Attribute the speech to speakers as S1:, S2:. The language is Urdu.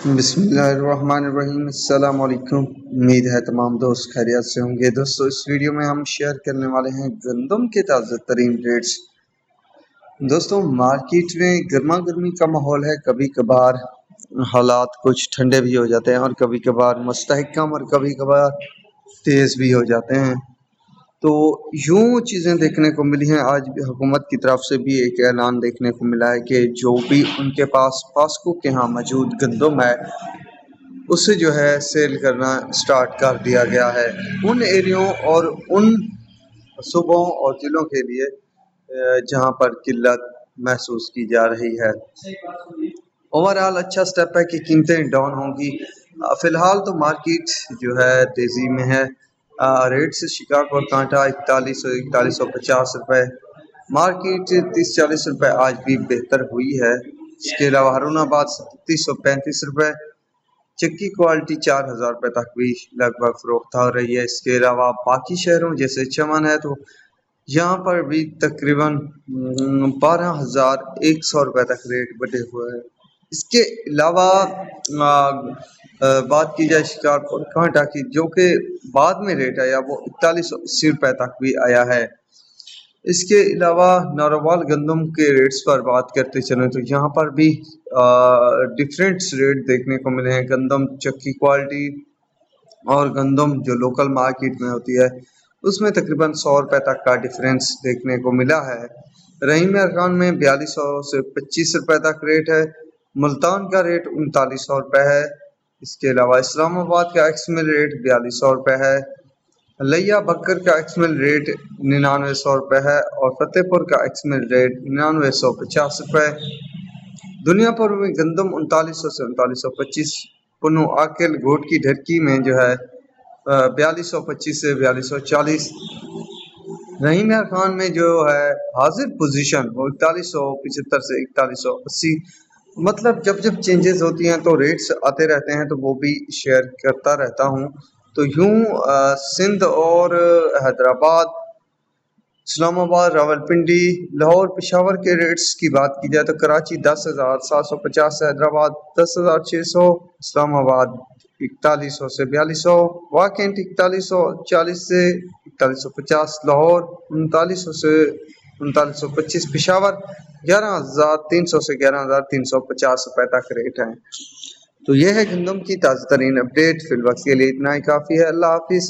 S1: بسم اللہ الرحمن الرحیم۔ السلام علیکم، امید ہے تمام دوست خیریت سے ہوں گے۔ دوستو اس ویڈیو میں ہم شیئر کرنے والے ہیں گندم کے تازہ ترین ریٹس۔ دوستو مارکیٹ میں گرما گرمی کا ماحول ہے، کبھی کبھار حالات کچھ ٹھنڈے بھی ہو جاتے ہیں اور کبھی کبھار مستحکم اور کبھی کبھار تیز بھی ہو جاتے ہیں۔ تو یوں چیزیں دیکھنے کو ملی ہیں۔ آج بھی حکومت کی طرف سے بھی ایک اعلان دیکھنے کو ملا ہے کہ جو بھی ان کے پاس پاسکو کے ہاں موجود گندم ہے اسے جو ہے سیل کرنا سٹارٹ کر دیا گیا ہے ان ایریوں اور ان صوبوں اور ضلعوں کے لیے جہاں پر قلت محسوس کی جا رہی ہے۔ اوورآل اچھا سٹیپ ہے کہ قیمتیں ڈاؤن ہوں گی۔ فی الحال تو مارکیٹ جو ہے تیزی میں ہے۔ ریٹ سے شکار اور کانٹا 4150 روپے، مارکیٹ 30-40 روپے آج بھی بہتر ہوئی ہے۔ اس کے علاوہ ہارون آباد 3735 روپے، چکی کوالٹی 4000 روپے تک بھی لگ بھگ فروخت ہو رہی ہے۔ اس کے علاوہ باقی شہروں جیسے چمن ہے تو یہاں پر بھی تقریباً 12100 روپے تک ریٹ بڑھے ہوئے ہیں۔ اس کے علاوہ بات کی جائے شکارپور کانٹا کی، جو کہ بعد میں ریٹ آیا، وہ 4180 روپے تک بھی آیا ہے۔ اس کے علاوہ ناروال گندم کے ریٹس پر بات کرتے چلیں تو یہاں پر بھی ڈیفرنٹ ریٹ دیکھنے کو ملے ہیں۔ گندم چکی کوالٹی اور گندم جو لوکل مارکیٹ میں ہوتی ہے اس میں تقریباً 100 روپے تک کا ڈیفرنس دیکھنے کو ملا ہے۔ رحیم ارکان میں 4200 سے 25 روپے تک ریٹ ہے۔ ملتان کا ریٹ 3900 روپے ہے۔ اس کے علاوہ اسلام آباد کا ایکس مل ریٹ 4200 روپے ہے۔ لیا بکر کا ایکس مل ریٹ 9900 روپے ہے اور فتح پور کا ایکس مل ریٹ 9950 روپے۔ دنیا پور میں گندم 3900 سے 3925، پنو آکل گھوٹ کی ڈھرکی میں جو ہے 4225 سے 4240۔ رحیم خان میں جو ہے حاضر پوزیشن وہ 4175 سے 4180۔ مطلب جب چینجز ہوتی ہیں تو ریٹس آتے رہتے ہیں تو وہ بھی شیئر کرتا رہتا ہوں۔ تو یوں سندھ اور حیدرآباد، اسلام آباد، راولپنڈی، لاہور، پشاور کے ریٹس کی بات کی جائے تو کراچی 10750 سے، حیدرآباد 10600، اسلام آباد 4100 سے 4200، واکنٹ 4140 سے 4150، لاہور 3900 سے 3925، پشاور 11300 سے 11350 روپے تک ریٹ ہیں۔ تو یہ ہے گندم کی تازہ ترین اپڈیٹ۔ فی الوقت کے لیے اتنا ہی کافی ہے۔ اللہ حافظ۔